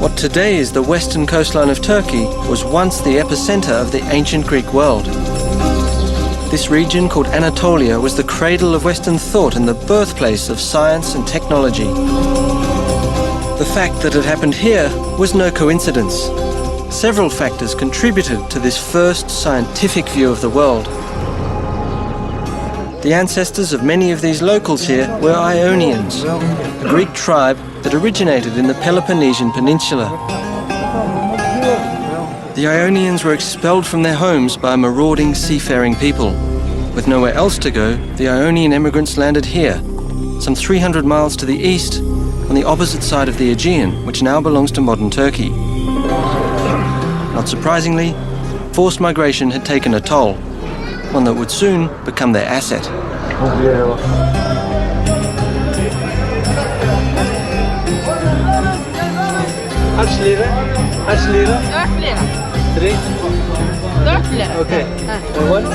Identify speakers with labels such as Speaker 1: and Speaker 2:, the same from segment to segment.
Speaker 1: What today is the western coastline of Turkey was once the epicenter of the ancient Greek world. This region, called Anatolia, was the cradle of Western thought and the birthplace of science and technology. The fact that it happened here was no coincidence. Several factors contributed to this first scientific view of the world. The ancestors of many of these locals here were Ionians, a Greek tribe that originated in the Peloponnesian Peninsula. The Ionians were expelled from their homes by a marauding seafaring people. With nowhere else to go, the Ionian immigrants landed here, some 300 miles to the east, on the opposite side of the Aegean, which now belongs to modern Turkey. Not surprisingly, forced migration had taken a toll, one that would soon become their asset.
Speaker 2: Kaç lira? Kaç lira?
Speaker 3: 4 lira.
Speaker 2: 3?
Speaker 3: 4 lira.
Speaker 2: Okay. One?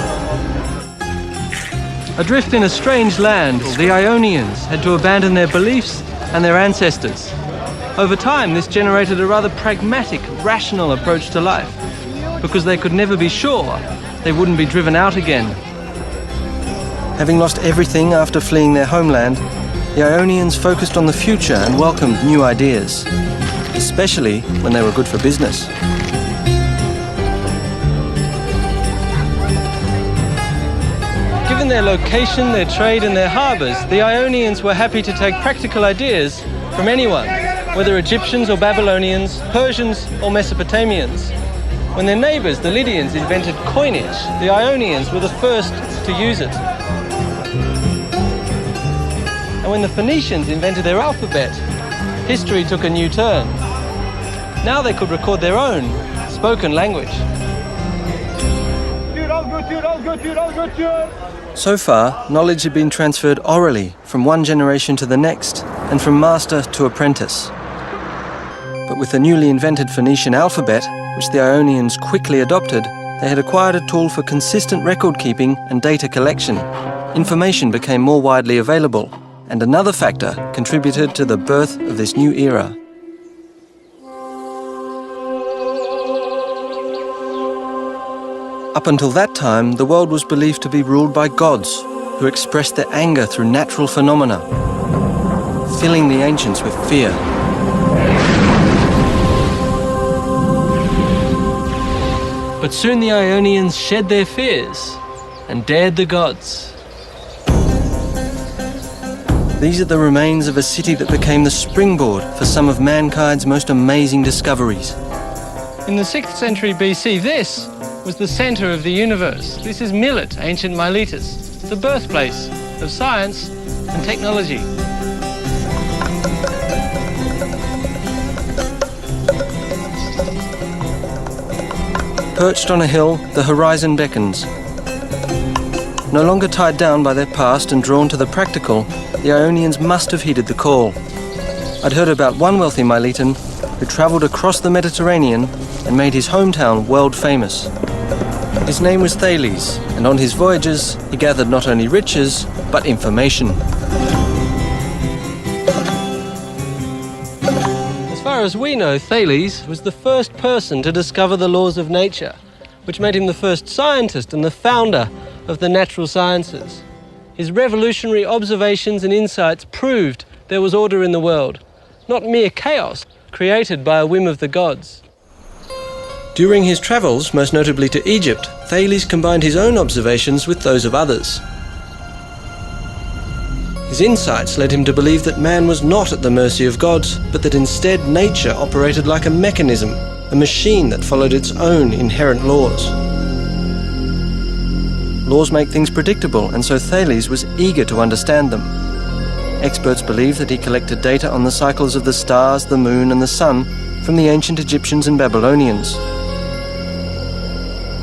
Speaker 1: Adrift in a strange land, the Ionians had to abandon their beliefs and their ancestors. Over time, this generated a rather pragmatic, rational approach to life, because they could never be sure they wouldn't be driven out again. Having lost everything after fleeing their homeland, the Ionians focused on the future and welcomed new ideas, especially when they were good for business. Given their location, their trade and their harbours, the Ionians were happy to take practical ideas from anyone, whether Egyptians or Babylonians, Persians or Mesopotamians. When their neighbours, the Lydians, invented coinage, the Ionians were the first to use it. And when the Phoenicians invented their alphabet, history took a new turn. Now they could record their own spoken language. So far, knowledge had been transferred orally from one generation to the next and from master to apprentice. But with the newly invented Phoenician alphabet, which the Ionians quickly adopted, they had acquired a tool for consistent record keeping and data collection. Information became more widely available, and another factor contributed to the birth of this new era. Up until that time, the world was believed to be ruled by gods, who expressed their anger through natural phenomena, filling the ancients with fear. But soon the Ionians shed their fears and dared the gods. These are the remains of a city that became the springboard for some of mankind's most amazing discoveries. In the 6th century BC, this was the center of the universe. This is Milet, ancient Miletus, the birthplace of science and technology. Perched on a hill, the horizon beckons. No longer tied down by their past and drawn to the practical, the Ionians must have heeded the call. I'd heard about one wealthy Miletan who travelled across the Mediterranean and made his hometown world famous. His name was Thales, and on his voyages he gathered not only riches, but information. As far as we know, Thales was the first person to discover the laws of nature, which made him the first scientist and the founder of the natural sciences. His revolutionary observations and insights proved there was order in the world, not mere chaos created by a whim of the gods. During his travels, most notably to Egypt, Thales combined his own observations with those of others. His insights led him to believe that man was not at the mercy of gods, but that instead nature operated like a mechanism, a machine that followed its own inherent laws. Laws make things predictable, and so Thales was eager to understand them. Experts believe that he collected data on the cycles of the stars, the moon, and the sun from the ancient Egyptians and Babylonians.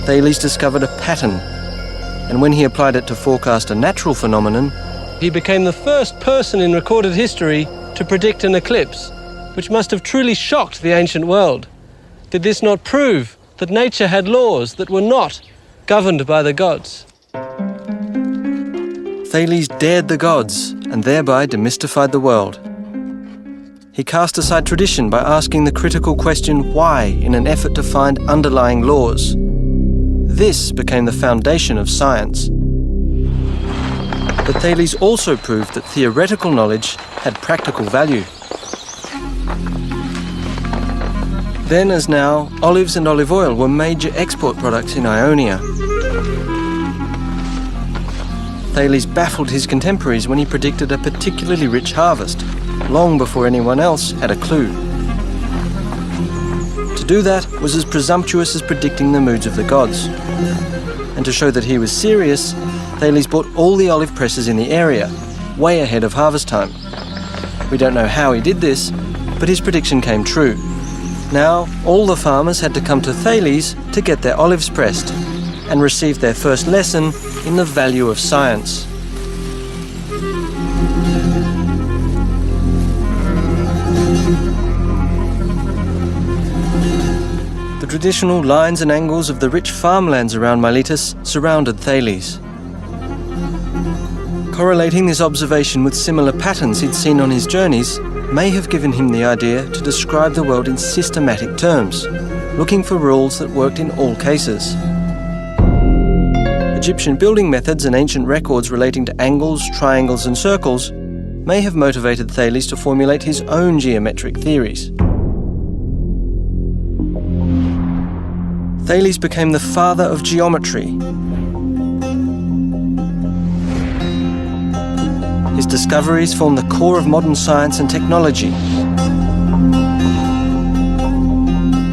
Speaker 1: Thales discovered a pattern, and when he applied it to forecast a natural phenomenon, he became the first person in recorded history to predict an eclipse, which must have truly shocked the ancient world. Did this not prove that nature had laws that were not governed by the gods? Thales dared the gods and thereby demystified the world.
Speaker 4: he cast aside tradition by asking the critical question why in an effort to find underlying laws. This became the foundation of science. But Thales also proved that theoretical knowledge had practical value. Then, as now, olives and olive oil were major export products in Ionia. Thales baffled his contemporaries when he predicted a particularly rich harvest, long before anyone else had a clue. To do that was as presumptuous as predicting the moods of the gods. And to show that he was serious, Thales bought all the olive presses in the area, way ahead of harvest time. We don't know how he did this, but his prediction came true. Now, all the farmers had to come to Thales to get their olives pressed and receive their first lesson in the value of science. The traditional lines and angles of the rich farmlands around Miletus surrounded Thales. Correlating this observation with similar patterns he'd seen on his journeys may have given him the idea to describe the world in systematic terms, looking for rules that worked in all cases. Egyptian building methods and ancient records relating to angles, triangles and circles may have motivated Thales to formulate his own geometric theories. Thales became the father of geometry. His discoveries form the core of modern science and technology,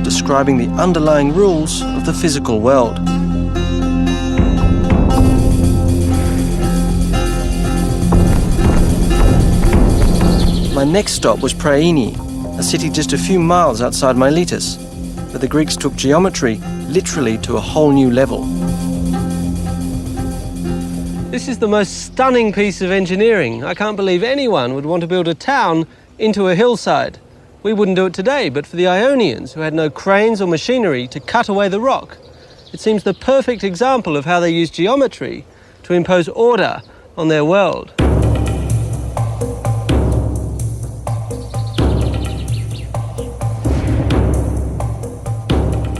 Speaker 4: describing the underlying rules of the physical world. My next stop was Priene, a city just a few miles outside Miletus, where the Greeks took geometry literally to a whole new level.
Speaker 1: This is the most stunning piece of engineering. I can't believe anyone would want to build a town into a hillside. We wouldn't do it today, but for the Ionians, who had no cranes or machinery to cut away the rock, it seems the perfect example of how they used geometry to impose order on their world.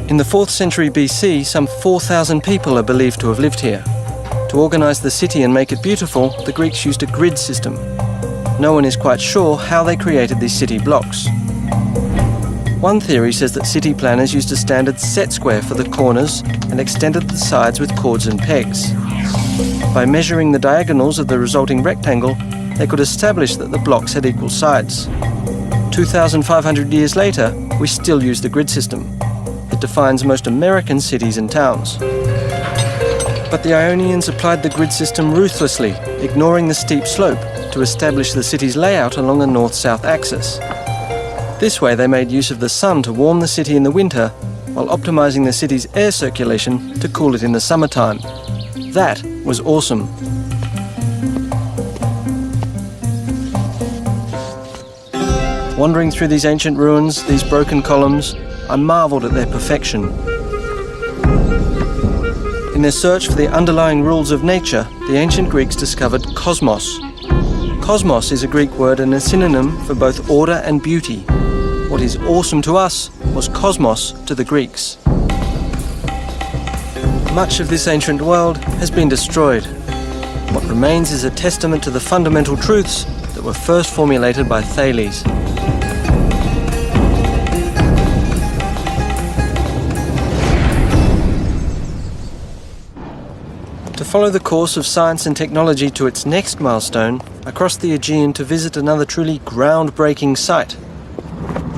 Speaker 4: In the 4th century BC, some 4,000 people are believed to have lived here. To organise the city and make it beautiful, the Greeks used a grid system. No one is quite sure how they created these city blocks. One theory says that city planners used a standard set square for the corners and extended the sides with cords and pegs. By measuring the diagonals of the resulting rectangle, they could establish that the blocks had equal sides. 2,500 years later, we still use the grid system. It defines most American cities and towns. But the Ionians applied the grid system ruthlessly, ignoring the steep slope, to establish the city's layout along a north-south axis. This way they made use of the sun to warm the city in the winter, while optimizing the city's air circulation to cool it in the summertime. That was awesome. Wandering through these ancient ruins, these broken columns, I marveled at their perfection. In their search for the underlying rules of nature, the ancient Greeks discovered cosmos. Cosmos is a Greek word and a synonym for both order and beauty. What is awesome to us was cosmos to the Greeks. Much of this ancient world has been destroyed. What remains is a testament to the fundamental truths that were first formulated by Thales. To follow the course of science and technology to its next milestone, I crossed the Aegean to visit another truly groundbreaking site,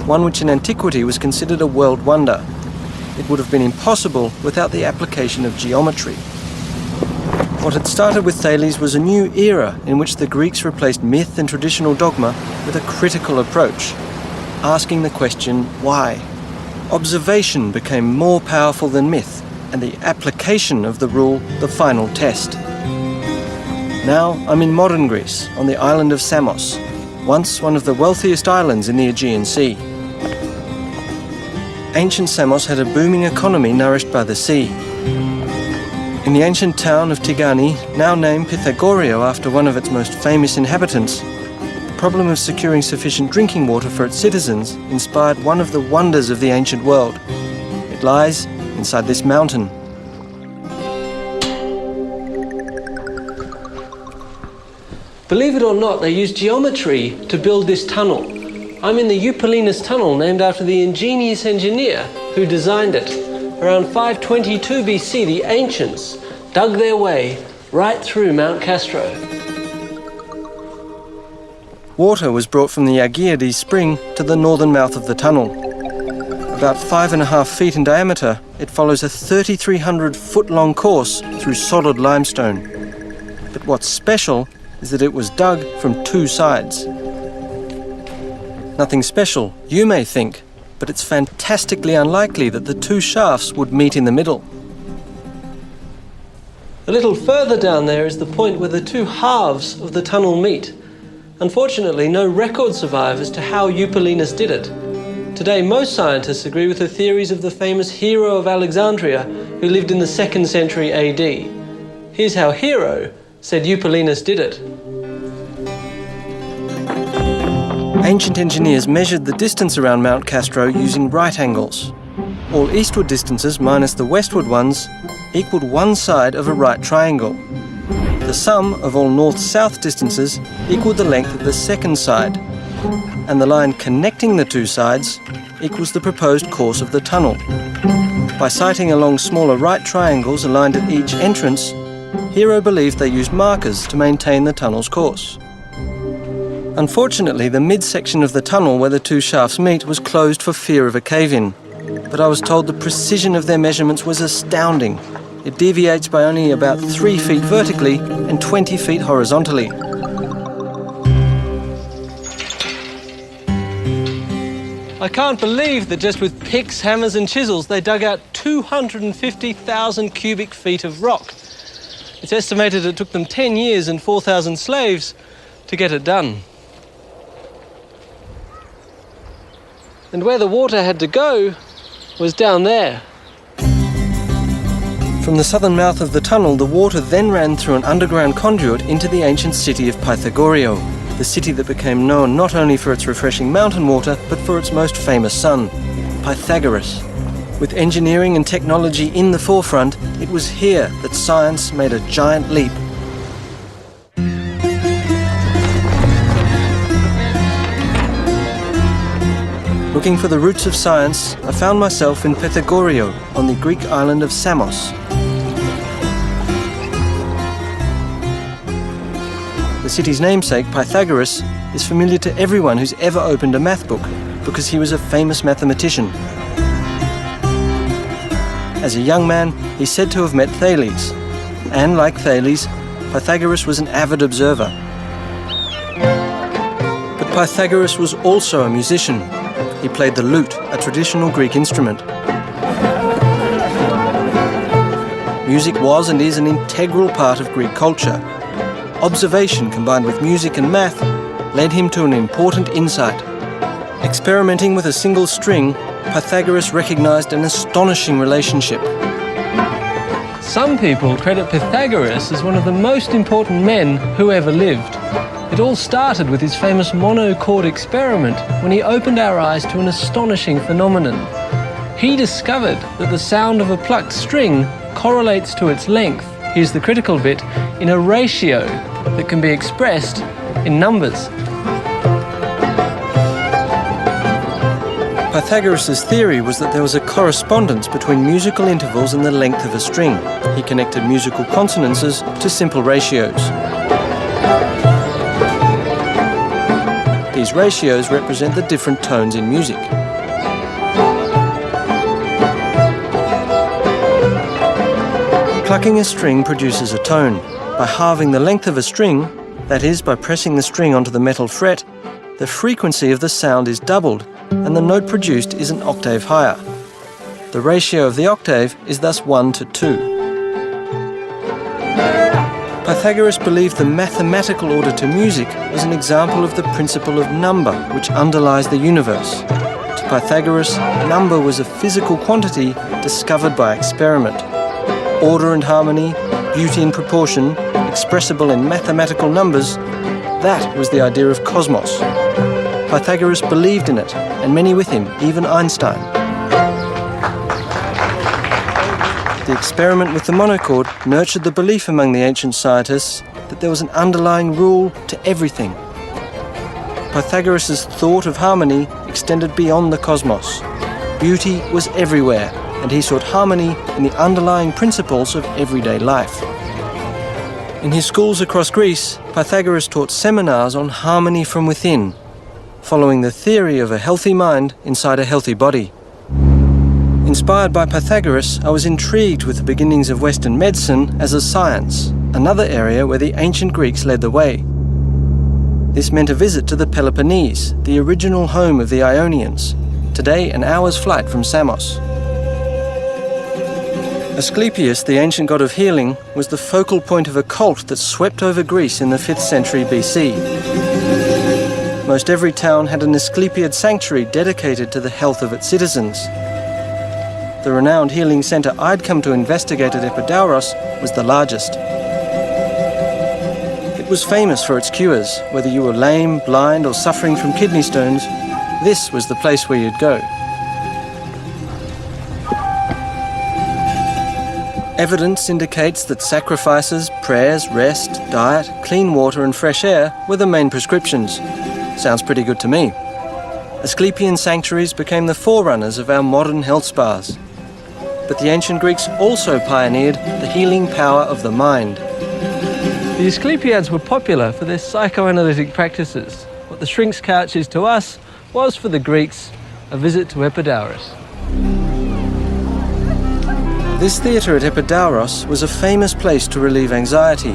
Speaker 4: one which in antiquity was considered a world wonder. It would have been impossible without the application of geometry. What had started with Thales was a new era in which the Greeks replaced myth and traditional dogma with a critical approach, asking the question, why? Observation became more powerful than myth, and the application of the rule the final test. Now I'm in modern Greece, on the island of Samos, once one of the wealthiest islands in the Aegean Sea. Ancient Samos had a booming economy nourished by the sea. In the ancient town of Tigani, now named Pythagorio after one of its most famous inhabitants, the problem of securing sufficient drinking water for its citizens inspired one of the wonders of the ancient world. It lies inside this mountain.
Speaker 1: Believe it or not, they used geometry to build this tunnel. I'm in the Eupolinus tunnel, named after the ingenious engineer who designed it. Around 522 BC, the ancients dug their way right through Mount Castro.
Speaker 4: Water was brought from the Agiades spring to the northern mouth of the tunnel. About 5.5 feet in diameter, it follows a 3,300-foot-long course through solid limestone. But what's special is that it was dug from two sides. Nothing special, you may think, but it's fantastically unlikely that the two shafts would meet in the middle.
Speaker 1: A little further down there is the point where the two halves of the tunnel meet. Unfortunately, no record survives as to how Eupolinus did it. Today, most scientists agree with the theories of the famous Hero of Alexandria, who lived in the 2nd century AD. Here's how Hero said Eupolinus did it.
Speaker 4: Ancient engineers measured the distance around Mount Castro using right angles. All eastward distances minus the westward ones equaled one side of a right triangle. The sum of all north-south distances equaled the length of the second side, and the line connecting the two sides equals the proposed course of the tunnel. By sighting along smaller right triangles aligned at each entrance, Hero believed they used markers to maintain the tunnel's course. Unfortunately, the midsection of the tunnel where the two shafts meet was closed for fear of a cave-in, but I was told the precision of their measurements was astounding. It deviates by only about 3 feet vertically and 20 feet horizontally.
Speaker 1: I can't believe that just with picks, hammers and chisels they dug out 250,000 cubic feet of rock. It's estimated it took them 10 years and 4,000 slaves to get it done. And where the water had to go was down there.
Speaker 4: From the southern mouth of the tunnel, the water then ran through an underground conduit into the ancient city of Pythagoreio, the city that became known not only for its refreshing mountain water, but for its most famous son, Pythagoras. With engineering and technology in the forefront, it was here that science made a giant leap. Looking for the roots of science, I found myself in Pythagoreio on the Greek island of Samos. The city's namesake, Pythagoras, is familiar to everyone who's ever opened a math book because he was a famous mathematician. As a young man, he's said to have met Thales, and like Thales, Pythagoras was an avid observer. But Pythagoras was also a musician. He played the lute, a traditional Greek instrument. Music was and is an integral part of Greek culture. Observation combined with music and math led him to an important insight. Experimenting with a single string, Pythagoras recognized an astonishing relationship.
Speaker 1: Some people credit Pythagoras as one of the most important men who ever lived. It all started with his famous monochord experiment when he opened our eyes to an astonishing phenomenon. He discovered that the sound of a plucked string correlates to its length, here's the critical bit, in a ratio that can be expressed in numbers.
Speaker 4: Pythagoras' theory was that there was a correspondence between musical intervals and the length of a string. He connected musical consonances to simple ratios. These ratios represent the different tones in music. Plucking a string produces a tone. By halving the length of a string, that is, by pressing the string onto the metal fret, the frequency of the sound is doubled, and the note produced is an octave higher. The ratio of the octave is thus 1 to 2. Pythagoras believed the mathematical order to music was an example of the principle of number which underlies the universe. To Pythagoras, number was a physical quantity discovered by experiment. Order and harmony, beauty and proportion, expressible in mathematical numbers, That was the idea of cosmos. Pythagoras believed in it, and many with him, even Einstein. The experiment with the monochord nurtured the belief among the ancient scientists that there was an underlying rule to everything. Pythagoras' thought of harmony extended beyond the cosmos. Beauty was everywhere, and he sought harmony in the underlying principles of everyday life. In his schools across Greece, Pythagoras taught seminars on harmony from within, following the theory of a healthy mind inside a healthy body. Inspired by Pythagoras, I was intrigued with the beginnings of Western medicine as a science, another area where the ancient Greeks led the way. This meant a visit to the Peloponnese, the original home of the Ionians, today an hour's flight from Samos. Asclepius, the ancient god of healing, was the focal point of a cult that swept over Greece in the 5th century BC. Most every town had an Asclepiad sanctuary dedicated to the health of its citizens. The renowned healing centre I'd come to investigate at Epidauros was the largest. It was famous for its cures. Whether you were lame, blind or suffering from kidney stones, this was the place where you'd go. Evidence indicates that sacrifices, prayers, rest, diet, clean water and fresh air were the main prescriptions. Sounds pretty good to me. Asclepian sanctuaries became the forerunners of our modern health spas. But the ancient Greeks also pioneered the healing power of the mind.
Speaker 1: The Asclepiads were popular for their psychoanalytic practices. What the shrink's couch is to us was for the Greeks a visit to Epidauros.
Speaker 4: This theatre at Epidauros was a famous place to relieve anxiety.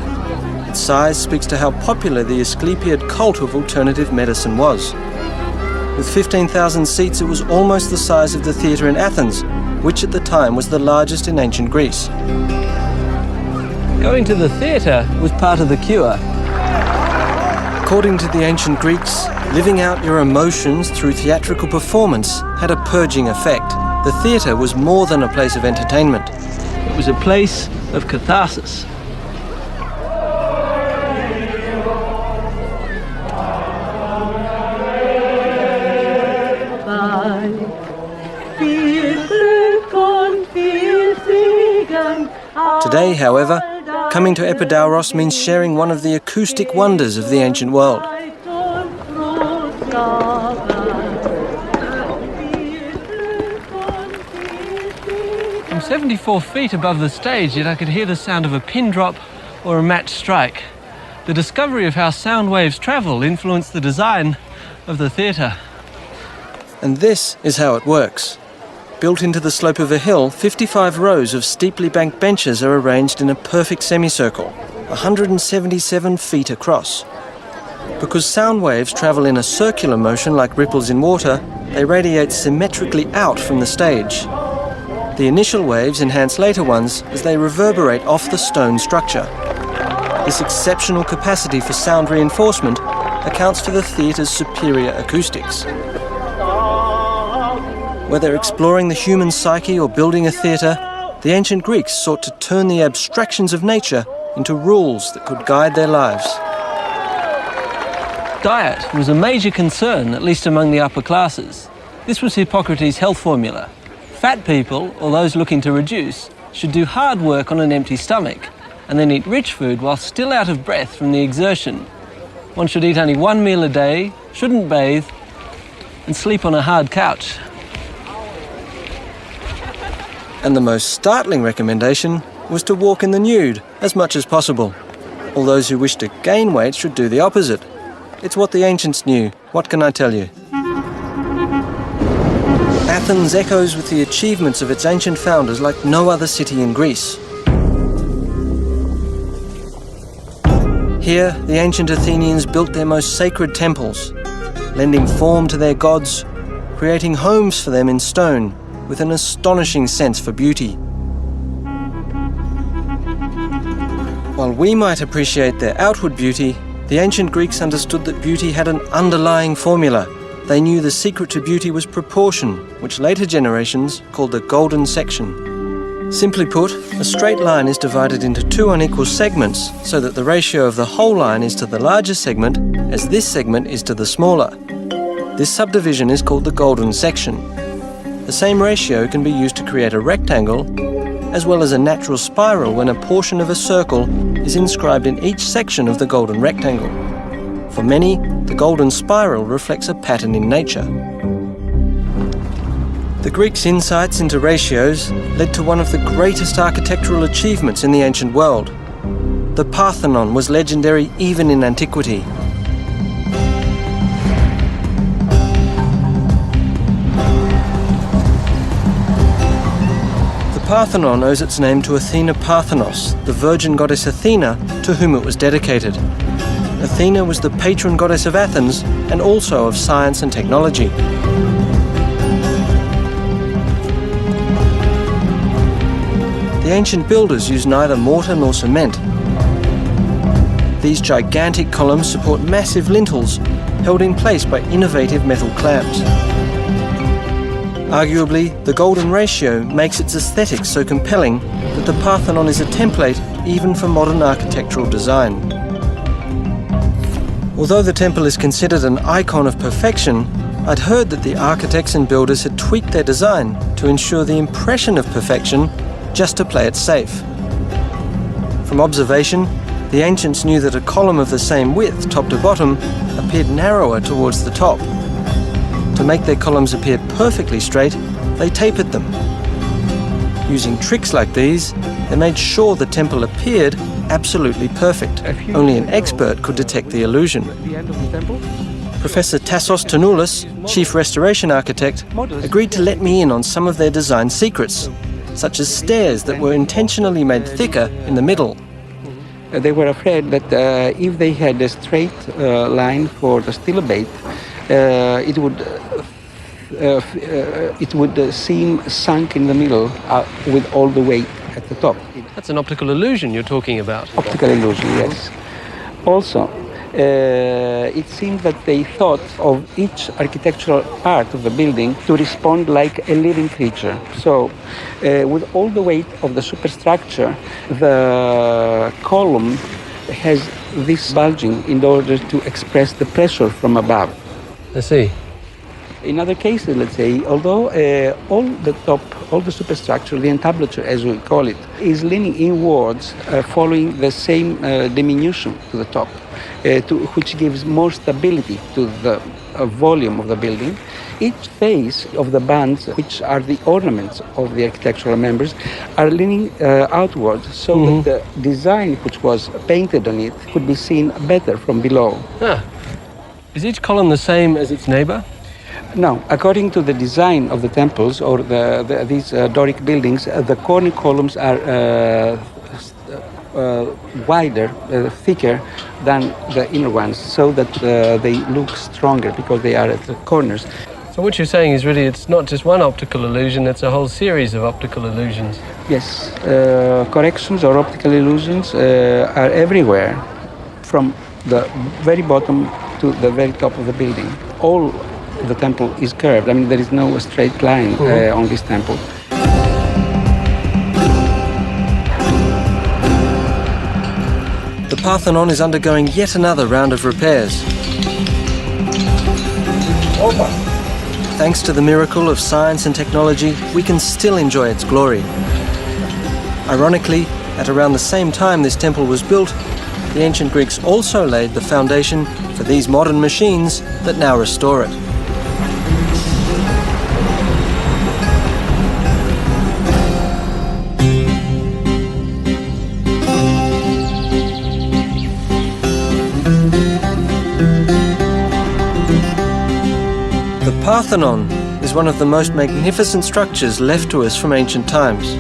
Speaker 4: Its size speaks to how popular the Asclepiad cult of alternative medicine was. With 15,000 seats, it was almost the size of the theatre in Athens, which at the time was the largest in ancient Greece.
Speaker 1: Going to the theatre was part of the cure.
Speaker 4: According to the ancient Greeks, living out your emotions through theatrical performance had a purging effect. The theatre was more than a place of entertainment.
Speaker 1: It was a place of catharsis.
Speaker 4: Today, however, coming to Epidauros means sharing one of the acoustic wonders of the ancient world.
Speaker 1: I'm 74 feet above the stage, yet I could hear the sound of a pin drop or a match strike. The discovery of how sound waves travel influenced the design of the theatre.
Speaker 4: And this is how it works. Built into the slope of a hill, 55 rows of steeply banked benches are arranged in a perfect semicircle, 177 feet across. Because sound waves travel in a circular motion like ripples in water, they radiate symmetrically out from the stage. The initial waves enhance later ones as they reverberate off the stone structure. This exceptional capacity for sound reinforcement accounts for the theatre's superior acoustics. Whether exploring the human psyche or building a theatre, the ancient Greeks sought to turn the abstractions of nature into rules that could guide their lives.
Speaker 1: Diet was a major concern, at least among the upper classes. This was Hippocrates' health formula. Fat people, or those looking to reduce, should do hard work on an empty stomach, and then eat rich food while still out of breath from the exertion. One should eat only one meal a day, shouldn't bathe, and sleep on a hard couch.
Speaker 4: And the most startling recommendation was to walk in the nude as much as possible. All those who wish to gain weight should do the opposite. It's what the ancients knew. What can I tell you? Athens echoes with the achievements of its ancient founders like no other city in Greece. Here, the ancient Athenians built their most sacred temples, lending form to their gods, creating homes for them in stone, with an astonishing sense for beauty. While we might appreciate their outward beauty, the ancient Greeks understood that beauty had an underlying formula. They knew the secret to beauty was proportion, which later generations called the golden section. Simply put, a straight line is divided into two unequal segments so that the ratio of the whole line is to the larger segment as this segment is to the smaller. This subdivision is called the golden section. The same ratio can be used to create a rectangle as well as a natural spiral when a portion of a circle is inscribed in each section of the golden rectangle. For many, the golden spiral reflects a pattern in nature. The Greeks' insights into ratios led to one of the greatest architectural achievements in the ancient world. The Parthenon was legendary even in antiquity. The Parthenon owes its name to Athena Parthenos, the virgin goddess Athena, to whom it was dedicated. Athena was the patron goddess of Athens and also of science and technology. The ancient builders used neither mortar nor cement. These gigantic columns support massive lintels held in place by innovative metal clamps. Arguably, the golden ratio makes its aesthetics so compelling that the Parthenon is a template even for modern architectural design. Although the temple is considered an icon of perfection, I'd heard that the architects and builders had tweaked their design to ensure the impression of perfection just to play it safe. From observation, the ancients knew that a column of the same width, top to bottom, appeared narrower towards the top. To make their columns appear perfectly straight, they tapered them. Using tricks like these, they made sure the temple appeared absolutely perfect. Only an expert could detect the illusion. Professor Tassos Tonoulis, chief restoration architect, agreed to let me in on some of their design secrets, such as stairs that were intentionally made thicker in the middle.
Speaker 5: They were afraid that if they had a straight line for the stilobate, it would seem sunk in the middle with all the weight at the top.
Speaker 1: That's an optical illusion you're talking about.
Speaker 5: Optical illusion, yes. Also, it seemed that they thought of each architectural part of the building to respond like a living creature. So, with all the weight of the superstructure, the column has this bulging in order to express the pressure from above.
Speaker 1: I see.
Speaker 5: In other cases, let's say, although all the superstructure, the entablature as we call it, is leaning inwards, following the same diminution to the top, which gives more stability to the volume of the building. Each face of the bands, which are the ornaments of the architectural members, are leaning outwards so that the design which was painted on it could be seen better from below.
Speaker 1: Ah. Is each column the same as its neighbor?
Speaker 5: No, according to the design of the temples or these Doric buildings, the corner columns are wider, thicker than the inner ones, so that they look stronger because they are at the corners.
Speaker 1: So what you're saying is really it's not just one optical illusion, it's a whole series of optical illusions.
Speaker 5: Yes, corrections or optical illusions are everywhere, from the very bottom to the very top of the building. All the temple is curved. I mean, there is no straight line on this temple.
Speaker 4: The Parthenon is undergoing yet another round of repairs. Thanks to the miracle of science and technology, we can still enjoy its glory. Ironically, at around the same time this temple was built, the ancient Greeks also laid the foundation for these modern machines that now restore it. The Parthenon is one of the most magnificent structures left to us from ancient times.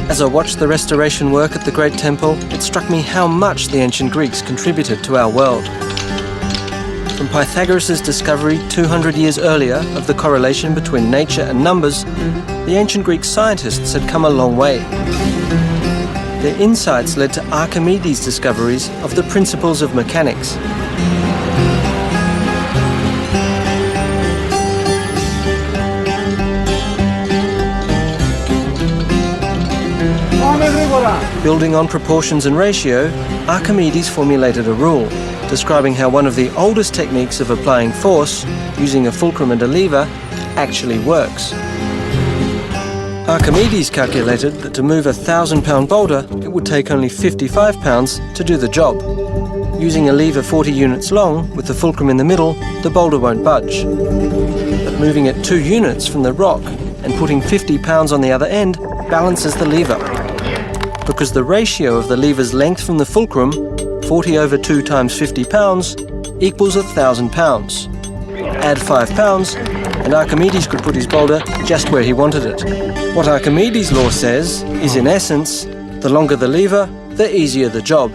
Speaker 4: As I watched the restoration work at the Great Temple, it struck me how much the ancient Greeks contributed to our world. From Pythagoras' discovery 200 years earlier of the correlation between nature and numbers, the ancient Greek scientists had come a long way. Their insights led to Archimedes' discoveries of the principles of mechanics. Building on proportions and ratio, Archimedes formulated a rule describing how one of the oldest techniques of applying force, using a fulcrum and a lever, actually works. Archimedes calculated that to move a 1,000-pound boulder, it would take only 55 pounds to do the job. Using a lever 40 units long, with the fulcrum in the middle, the boulder won't budge. But moving it 2 units from the rock and putting 50 pounds on the other end balances the lever. Because the ratio of the lever's length from the fulcrum, 40 over 2 times 50 pounds, equals 1,000 pounds. Add 5 pounds, and Archimedes could put his boulder just where he wanted it. What Archimedes' law says is, in essence, the longer the lever, the easier the job.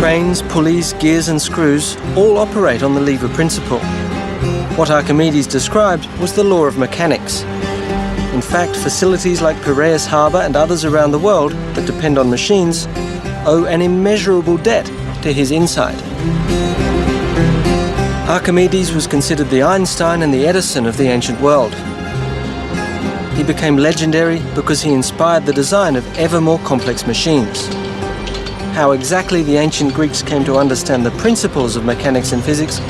Speaker 4: Cranes, pulleys, gears and screws all operate on the lever principle. What Archimedes described was the law of mechanics. In fact, facilities like Piraeus Harbour and others around the world that depend on machines owe an immeasurable debt to his insight. Archimedes was considered the Einstein and the Edison of the ancient world. He became legendary because he inspired the design of ever more complex machines. How exactly the ancient Greeks came to understand the principles of mechanics and physics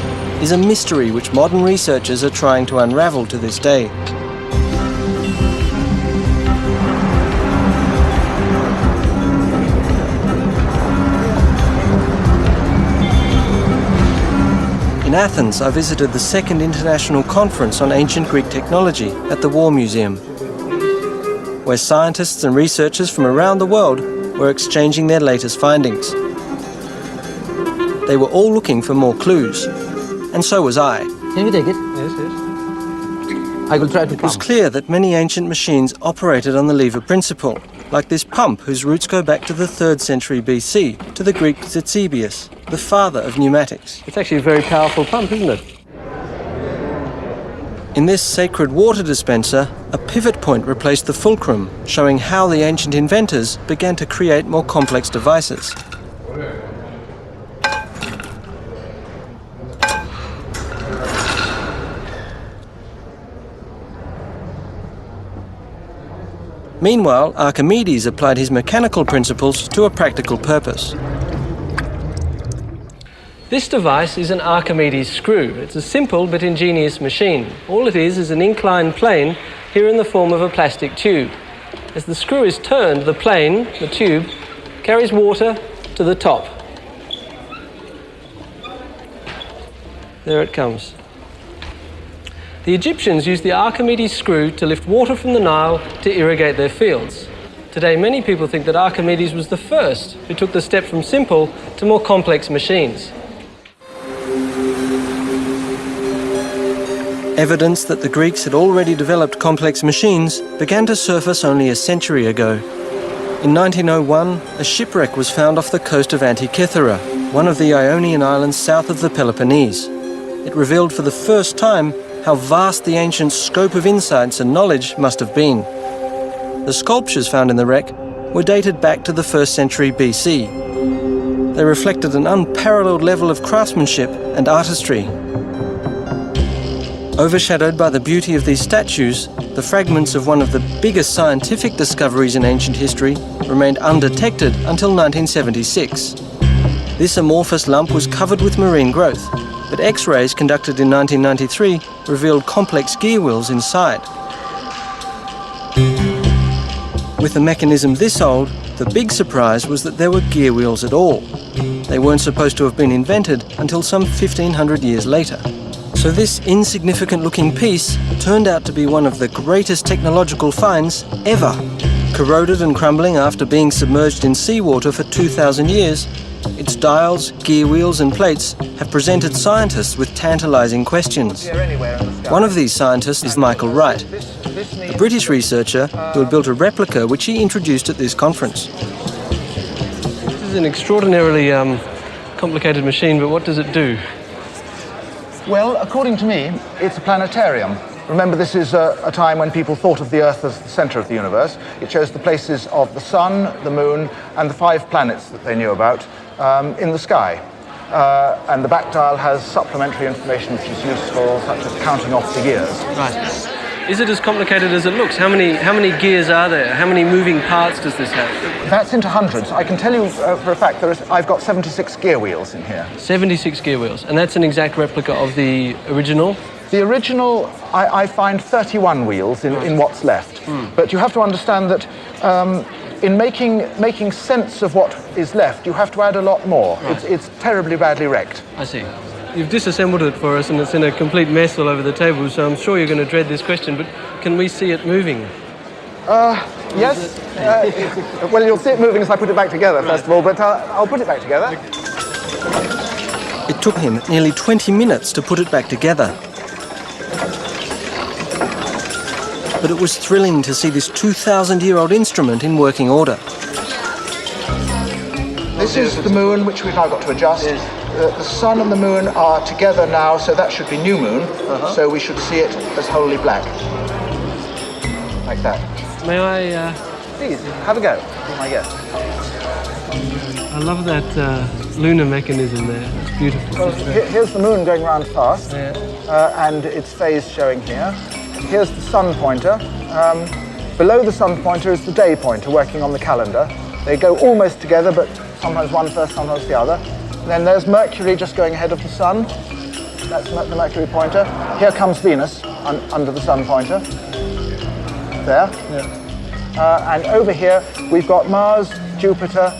Speaker 4: is a mystery which modern researchers are trying to unravel to this day. In Athens, I visited the second international conference on ancient Greek technology at the War Museum, where scientists and researchers from around the world were exchanging their latest findings. They were all looking for more clues, and so was I.
Speaker 2: Can you take it? Yes, yes. I will try to
Speaker 4: It was clear that many ancient machines operated on the lever principle, like this pump whose roots go back to the 3rd century BC, to the Greek Zitzebius, the father of pneumatics.
Speaker 1: It's actually a very powerful pump, isn't it?
Speaker 4: In this sacred water dispenser, a pivot point replaced the fulcrum, showing how the ancient inventors began to create more complex devices. Meanwhile, Archimedes applied his mechanical principles to a practical purpose.
Speaker 1: This device is an Archimedes screw. It's a simple but ingenious machine. All it is an inclined plane, here in the form of a plastic tube. As the screw is turned, the plane, the tube, carries water to the top. There it comes. The Egyptians used the Archimedes screw to lift water from the Nile to irrigate their fields. Today, many people think that Archimedes was the first who took the step from simple to more complex machines.
Speaker 4: Evidence that the Greeks had already developed complex machines began to surface only a century ago. In 1901, a shipwreck was found off the coast of Antikythera, one of the Ionian islands south of the Peloponnese. It revealed for the first time how vast the ancient scope of insights and knowledge must have been. The sculptures found in the wreck were dated back to the 1st century BC. They reflected an unparalleled level of craftsmanship and artistry. Overshadowed by the beauty of these statues, the fragments of one of the biggest scientific discoveries in ancient history remained undetected until 1976. This amorphous lump was covered with marine growth, but X-rays conducted in 1993 revealed complex gear wheels inside. With a mechanism this old, the big surprise was that there were gear wheels at all. They weren't supposed to have been invented until some 1,500 years later. So this insignificant-looking piece turned out to be one of the greatest technological finds ever. Corroded and crumbling after being submerged in seawater for 2,000 years, its dials, gear wheels and plates have presented scientists with tantalizing questions. One of these scientists is Michael Wright, a British researcher who had built a replica which he introduced at this conference.
Speaker 1: This is an extraordinarily complicated machine, but what does it do?
Speaker 6: Well, according to me, it's a planetarium. Remember, this is a time when people thought of the Earth as the center of the universe. It shows the places of the sun, the moon, and the 5 planets that they knew about in the sky. and the back dial has supplementary information which is useful, such as counting off the years.
Speaker 1: Right. Is it as complicated as it looks? How many gears are there? How many moving parts does this have?
Speaker 6: That's into hundreds. I can tell you for a fact I've got 76 gear wheels in here.
Speaker 1: 76 gear wheels, and that's an exact replica of the original?
Speaker 6: The original, I find 31 wheels in what's left. But you have to understand that in making sense of what is left, you have to add a lot more. Right. It's terribly badly wrecked.
Speaker 1: I see. You've disassembled it for us and it's in a complete mess all over the table, so I'm sure you're going to dread this question, but can we see it moving?
Speaker 6: Yes. Well, you'll see it moving as I put it back together, first of all, but I'll put it back together.
Speaker 4: It took him nearly 20 minutes to put it back together. But it was thrilling to see this 2,000-year-old instrument in working order.
Speaker 6: This is the moon, which we've now got to adjust. The sun and the moon are together now, so that should be new moon. So we should see it as wholly black. Like that.
Speaker 1: May I...
Speaker 6: Please, have a go. Be my guest.
Speaker 1: I love that lunar mechanism there. It's beautiful.
Speaker 6: Well, here's the moon going round fast, and its phase showing here. Here's the sun pointer. Below the sun pointer is the day pointer working on the calendar. They go almost together, but sometimes one first, sometimes the other. And then there's Mercury just going ahead of the sun. That's the Mercury pointer. Here comes Venus under the sun pointer. There. Yeah. And over here we've got Mars, Jupiter,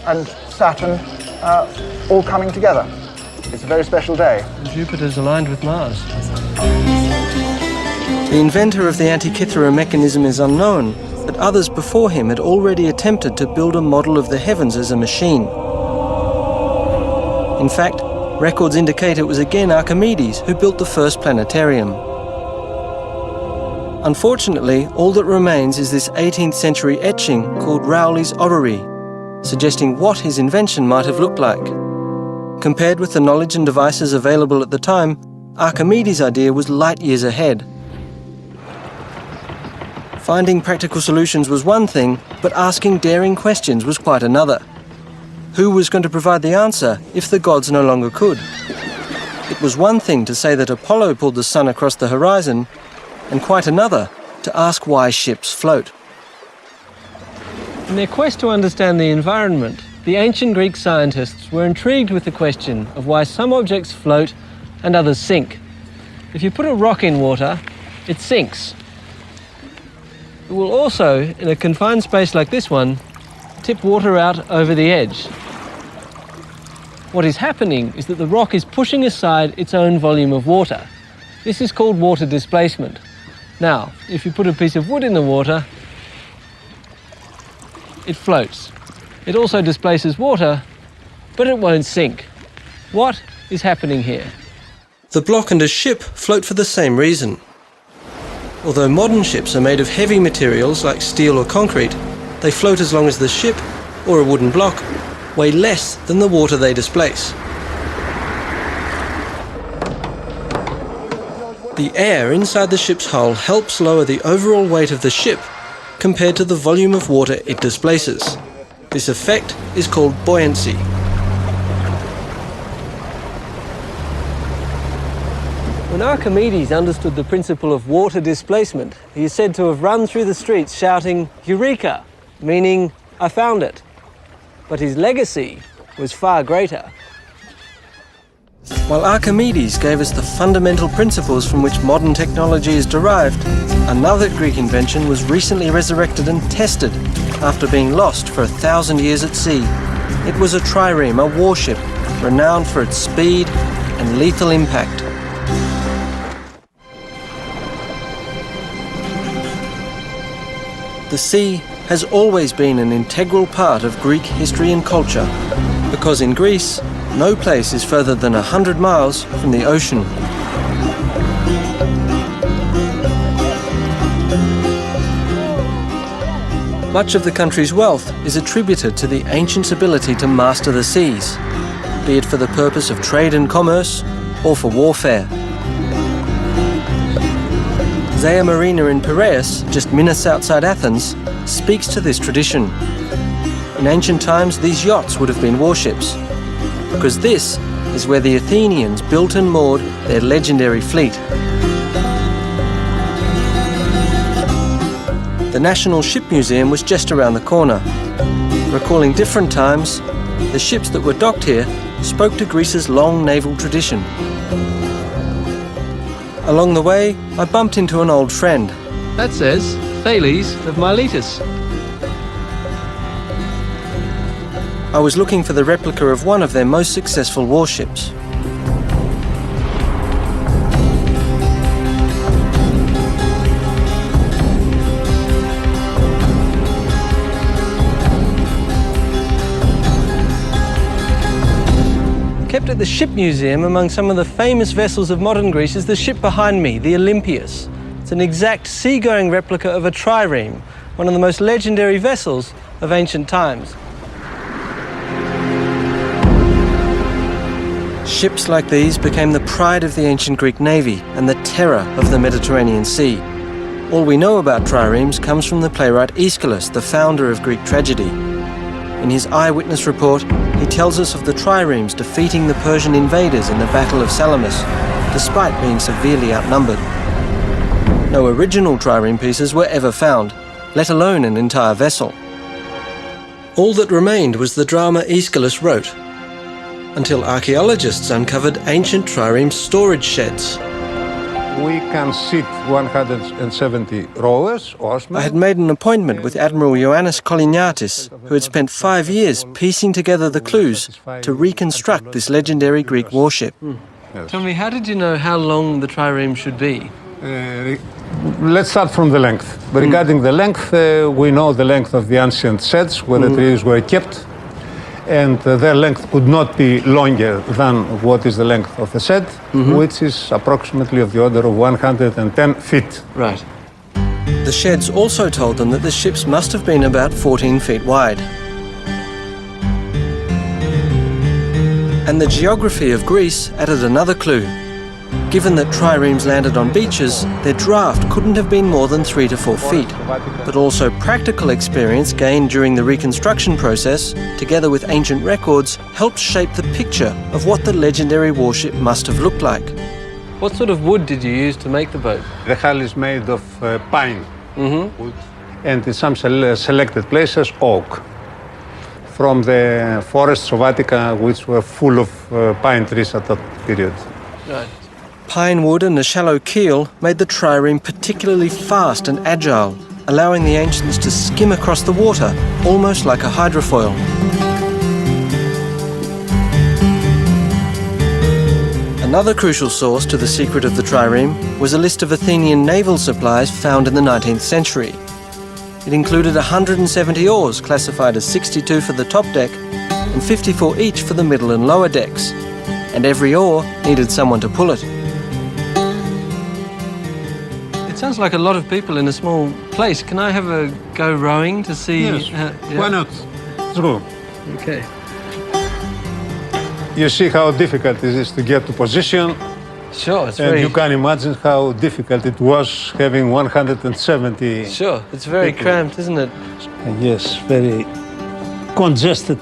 Speaker 6: and Saturn all coming together. It's a very special day.
Speaker 1: Jupiter's aligned with Mars.
Speaker 4: The inventor of the Antikythera mechanism is unknown, but others before him had already attempted to build a model of the heavens as a machine. In fact, records indicate it was again Archimedes who built the first planetarium. Unfortunately, all that remains is this 18th century etching called Rowley's Orrery, suggesting what his invention might have looked like. Compared with the knowledge and devices available at the time, Archimedes' idea was light years ahead. Finding practical solutions was one thing, but asking daring questions was quite another. Who was going to provide the answer if the gods no longer could? It was one thing to say that Apollo pulled the sun across the horizon, and quite another to ask why ships float.
Speaker 1: In their quest to understand the environment, the ancient Greek scientists were intrigued with the question of why some objects float and others sink. If you put a rock in water, it sinks. It will also, in a confined space like this one, tip water out over the edge. What is happening is that the rock is pushing aside its own volume of water. This is called water displacement. Now, if you put a piece of wood in the water, it floats. It also displaces water, but it won't sink. What is happening here?
Speaker 4: The block and a ship float for the same reason. Although modern ships are made of heavy materials like steel or concrete, they float as long as the ship, or a wooden block, weigh less than the water they displace. The air inside the ship's hull helps lower the overall weight of the ship compared to the volume of water it displaces. This effect is called buoyancy.
Speaker 1: When Archimedes understood the principle of water displacement, he is said to have run through the streets shouting, "Eureka!" meaning, "I found it." But his legacy was far greater.
Speaker 4: While Archimedes gave us the fundamental principles from which modern technology is derived, another Greek invention was recently resurrected and tested after being lost for 1,000 years at sea. It was a trireme, a warship, renowned for its speed and lethal impact. The sea has always been an integral part of Greek history and culture, because in Greece, no place is further than 100 miles from the ocean. Much of the country's wealth is attributed to the ancients' ability to master the seas, be it for the purpose of trade and commerce or for warfare. Zea Marina in Piraeus, just minutes outside Athens, speaks to this tradition. In ancient times, these yachts would have been warships. because this is where the Athenians built and moored their legendary fleet. The National Ship Museum was just around the corner. Recalling different times, the ships that were docked here spoke to Greece's long naval tradition. Along the way, I bumped into an old friend.
Speaker 1: That says Thales of Miletus.
Speaker 4: I was looking for the replica of one of their most successful warships.
Speaker 1: Kept at the Ship Museum among some of the famous vessels of modern Greece is the ship behind me, the Olympias. It's an exact seagoing replica of a trireme, one of the most legendary vessels of ancient times.
Speaker 4: Ships like these became the pride of the ancient Greek navy and the terror of the Mediterranean Sea. All we know about triremes comes from the playwright Aeschylus, the founder of Greek tragedy. In his eyewitness report, he tells us of the triremes defeating the Persian invaders in the Battle of Salamis, despite being severely outnumbered. No original trireme pieces were ever found, let alone an entire vessel. All that remained was the drama Aeschylus wrote, until archaeologists uncovered ancient trireme storage sheds.
Speaker 7: We can sit 170 rowers, oarsmen.
Speaker 4: I had made an appointment with Admiral Ioannis Koliniatis, who had spent 5 years piecing together the clues to reconstruct this legendary Greek warship.
Speaker 7: Yes.
Speaker 1: Tell me, how did you know how long the trireme should be?
Speaker 7: Let's start from the length. Regarding the length, we know the length of the ancient sheds where the trees were kept, and their length could not be longer than what is the length of the shed, which is approximately of the order of 110 feet.
Speaker 1: Right.
Speaker 4: The sheds also told them that the ships must have been about 14 feet wide. And the geography of Greece added another clue. Given that triremes landed on beaches, their draft couldn't have been more than 3 to 4 feet. But also practical experience gained during the reconstruction process, together with ancient records, helped shape the picture of what the legendary warship must have looked like.
Speaker 1: What sort of wood did you use to make the boat?
Speaker 7: The hull is made of pine wood, and in some selected places, oak, from the forests of Attica, which were full of pine trees at that period.
Speaker 1: Right.
Speaker 4: Pine wood and a shallow keel made the trireme particularly fast and agile, allowing the ancients to skim across the water, almost like a hydrofoil. Another crucial source to the secret of the trireme was a list of Athenian naval supplies found in the 19th century. It included 170 oars, classified as 62 for the top deck and 54 each for the middle and lower decks. And every oar needed someone to pull it.
Speaker 1: It sounds like a lot of people in a small place. Can I have a go rowing to see?
Speaker 7: Yes,
Speaker 1: yeah?
Speaker 7: why not? Through.
Speaker 1: Okay.
Speaker 7: You see how difficult it is to get to position,
Speaker 1: Sure, it's
Speaker 7: and
Speaker 1: very...
Speaker 7: you can imagine how difficult it was having 170.
Speaker 1: Sure, it's very
Speaker 7: people.
Speaker 1: cramped, isn't it?
Speaker 7: Yes, very congested.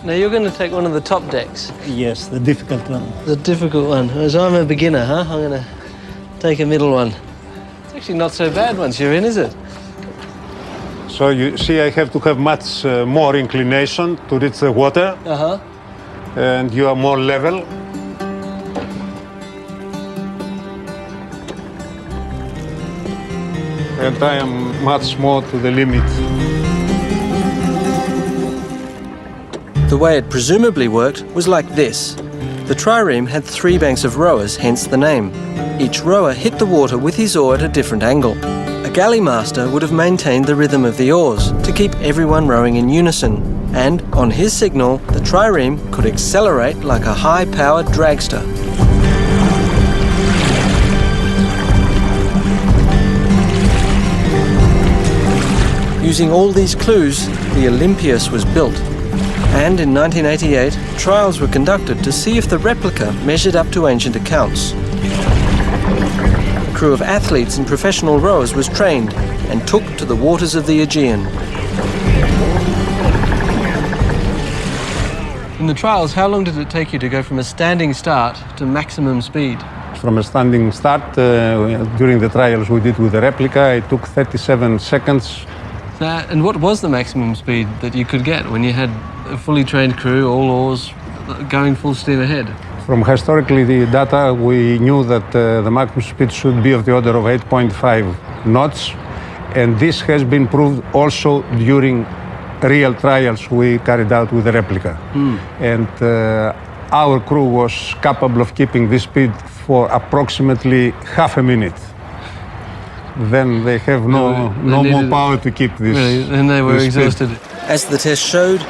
Speaker 1: Now you're going to take one of the top decks.
Speaker 7: Yes, the difficult one.
Speaker 1: The difficult one. As I'm a beginner, huh? I'm going to take a middle one. It's actually not so bad once you're in, is it?
Speaker 7: So you see, I have to have much more inclination to reach the water,
Speaker 1: Uh-huh.
Speaker 7: and you are more level. And I am much more to the limit.
Speaker 4: The way it presumably worked was like this. The trireme had 3 banks of rowers, hence the name. Each rower hit the water with his oar at a different angle. A galley master would have maintained the rhythm of the oars to keep everyone rowing in unison. And, on his signal, the trireme could accelerate like a high-powered dragster. Using all these clues, the Olympias was built. And in 1988, trials were conducted to see if the replica measured up to ancient accounts. A crew of athletes and professional rowers was trained and took to the waters of the Aegean.
Speaker 1: In the trials, how long did it take you to go from a standing start to maximum speed?
Speaker 7: From a standing start, during the trials we did with the replica, it took 37 seconds.
Speaker 1: And what was the maximum speed that you could get when you had a fully trained crew, all oars, going full steam ahead?
Speaker 7: From historically the data, we knew that the maximum speed should be of the order of 8.5 knots, and this has been proved also during real trials we carried out with the replica. And our crew was capable of keeping this speed for approximately half a minute. Then they have no more power to keep this.
Speaker 1: Really? And they were exhausted.
Speaker 4: As the test showed,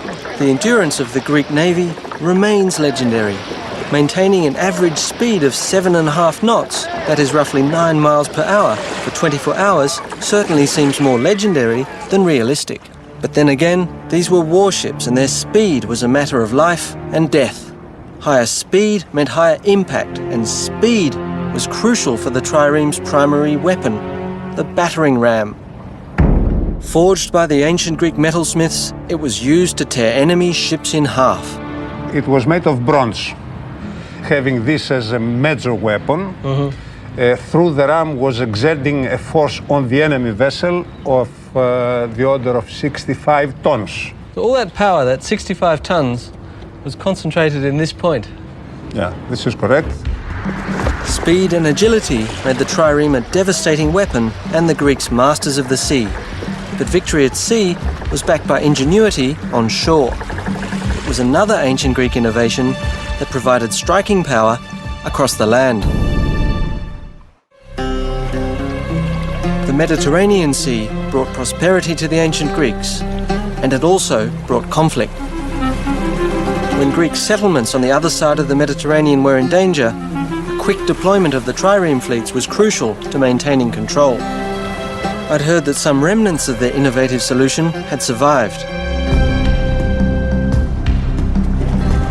Speaker 4: the endurance of the Greek navy remains legendary, maintaining an average speed of 7.5 knots, that is roughly 9 miles per hour, for 24 hours certainly seems more legendary than realistic. But then again, these were warships and their speed was a matter of life and death. Higher speed meant higher impact, and speed was crucial for the trireme's primary weapon, the battering ram. Forged by the ancient Greek metalsmiths, it was used to tear enemy ships in half.
Speaker 7: It was made of bronze. Having this as a major weapon, through the ram was exerting a force on the enemy vessel of the order of 65 tons.
Speaker 1: So all that power, that 65 tons, was concentrated in this point.
Speaker 7: Yeah, this is correct.
Speaker 4: Speed and agility made the trireme a devastating weapon and the Greeks masters of the sea. But victory at sea was backed by ingenuity on shore. It was another ancient Greek innovation that provided striking power across the land. The Mediterranean Sea brought prosperity to the ancient Greeks, and it also brought conflict. When Greek settlements on the other side of the Mediterranean were in danger, a quick deployment of the trireme fleets was crucial to maintaining control. I'd heard that some remnants of their innovative solution had survived.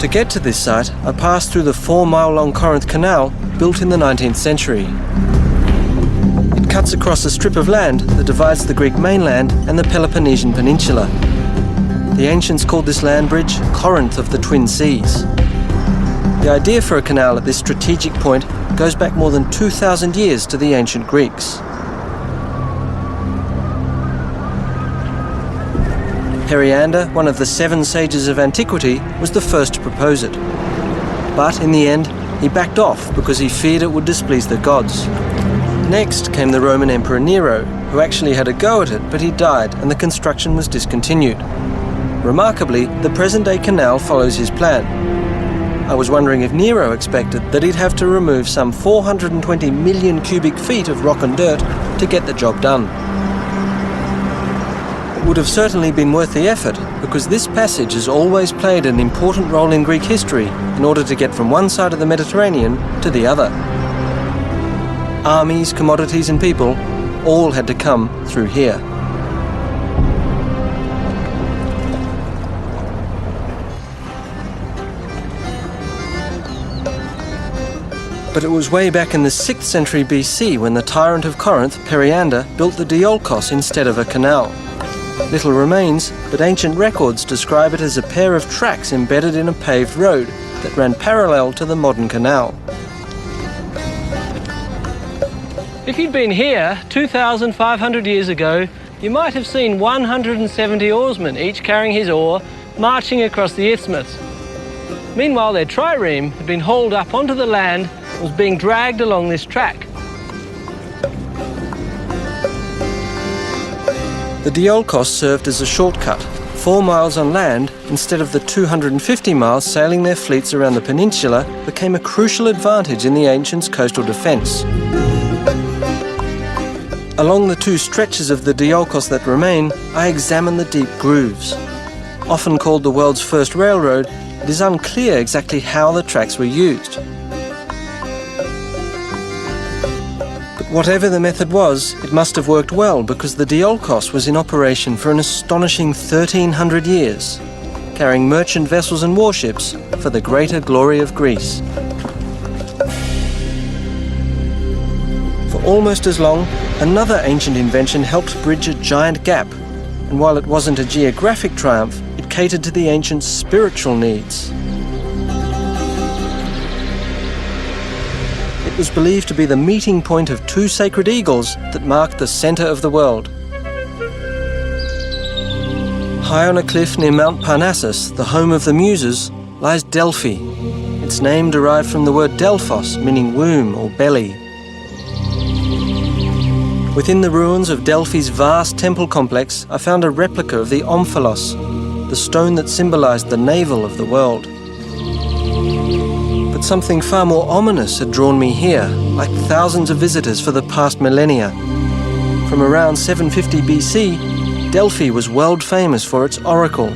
Speaker 4: To get to this site, I passed through the 4-mile-long Corinth Canal built in the 19th century. It cuts across a strip of land that divides the Greek mainland and the Peloponnesian Peninsula. The ancients called this land bridge Corinth of the Twin Seas. The idea for a canal at this strategic point goes back more than 2,000 years to the ancient Greeks. Periander, one of the 7 sages of antiquity, was the first to propose it. But in the end, he backed off because he feared it would displease the gods. Next came the Roman Emperor Nero, who actually had a go at it, but he died and the construction was discontinued. Remarkably, the present-day canal follows his plan. I was wondering if Nero expected that he'd have to remove some 420 million cubic feet of rock and dirt to get the job done. It would have certainly been worth the effort, because this passage has always played an important role in Greek history in order to get from one side of the Mediterranean to the other. Armies, commodities and people all had to come through here. But it was way back in the 6th century BC when the tyrant of Corinth, Periander, built the Diolkos instead of a canal. Little remains, but ancient records describe it as a pair of tracks embedded in a paved road that ran parallel to the modern canal.
Speaker 1: If you'd been here 2,500 years ago, you might have seen 170 oarsmen, each carrying his oar, marching across the isthmus. Meanwhile, their trireme had been hauled up onto the land and was being dragged along this track.
Speaker 4: The Diolkos served as a shortcut. 4 miles on land, instead of the 250 miles sailing their fleets around the peninsula, became a crucial advantage in the ancients' coastal defence. Along the 2 stretches of the Diolkos that remain, I examined the deep grooves. Often called the world's first railroad, it is unclear exactly how the tracks were used. But whatever the method was, it must have worked well, because the Diolkos was in operation for an astonishing 1,300 years, carrying merchant vessels and warships for the greater glory of Greece. For almost as long, another ancient invention helped bridge a giant gap, and while it wasn't a geographic triumph, it catered to the ancients' spiritual needs. It was believed to be the meeting point of two sacred eagles that marked the centre of the world. High on a cliff near Mount Parnassus, the home of the Muses, lies Delphi. Its name derived from the word Delphos, meaning womb or belly. Within the ruins of Delphi's vast temple complex, I found a replica of the omphalos, the stone that symbolized the navel of the world. But something far more ominous had drawn me here, like thousands of visitors for the past millennia. From around 750 BC, Delphi was world famous for its oracle,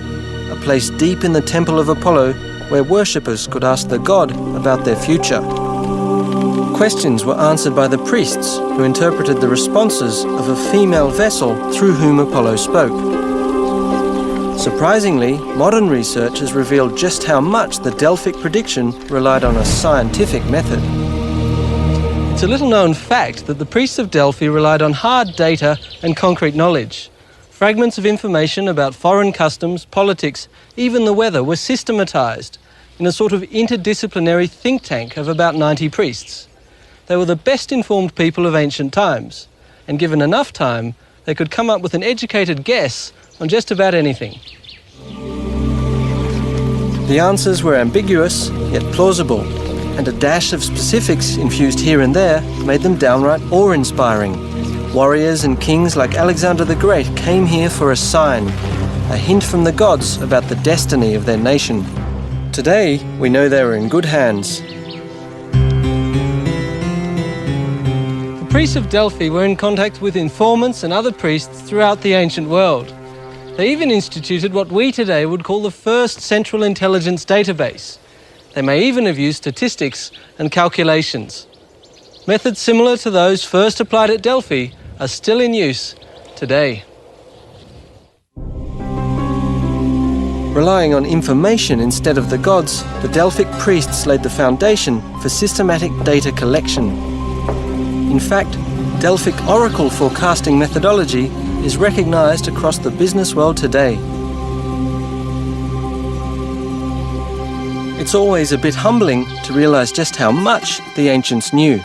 Speaker 4: a place deep in the temple of Apollo where worshippers could ask the god about their future. Questions were answered by the priests, who interpreted the responses of a female vessel through whom Apollo spoke. Surprisingly, modern research has revealed just how much the Delphic prediction relied on a scientific method.
Speaker 1: It's a little-known fact that the priests of Delphi relied on hard data and concrete knowledge. Fragments of information about foreign customs, politics, even the weather were systematized in a sort of interdisciplinary think tank of about 90 priests. They were the best-informed people of ancient times, and given enough time, they could come up with an educated guess on just about anything.
Speaker 4: The answers were ambiguous, yet plausible, and a dash of specifics infused here and there made them downright awe-inspiring. Warriors and kings like Alexander the Great came here for a sign, a hint from the gods about the destiny of their nation. Today, we know they were in good hands.
Speaker 1: The priests of Delphi were in contact with informants and other priests throughout the ancient world. They even instituted what we today would call the first central intelligence database. They may even have used statistics and calculations. Methods similar to those first applied at Delphi are still in use today.
Speaker 4: Relying on information instead of the gods, the Delphic priests laid the foundation for systematic data collection. In fact, Delphic oracle forecasting methodology is recognized across the business world today. It's always a bit humbling to realize just how much the ancients knew.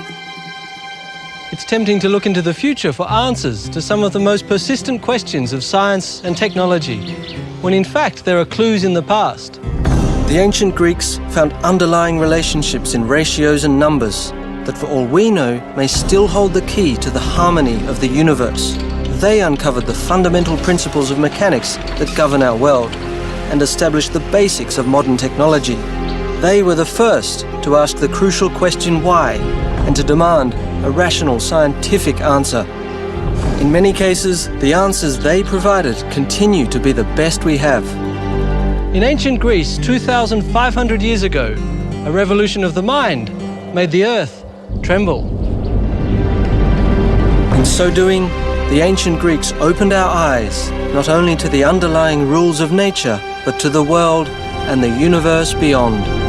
Speaker 1: It's tempting to look into the future for answers to some of the most persistent questions of science and technology, when in fact there are clues in the past.
Speaker 4: The ancient Greeks found underlying relationships in ratios and numbers that, for all we know, may still hold the key to the harmony of the universe. They uncovered the fundamental principles of mechanics that govern our world and established the basics of modern technology. They were the first to ask the crucial question why and to demand a rational scientific answer. In many cases, the answers they provided continue to be the best we have.
Speaker 1: In ancient Greece, 2,500 years ago, a revolution of the mind made the earth tremble.
Speaker 4: In so doing, the ancient Greeks opened our eyes not only to the underlying rules of nature, but to the world and the universe beyond.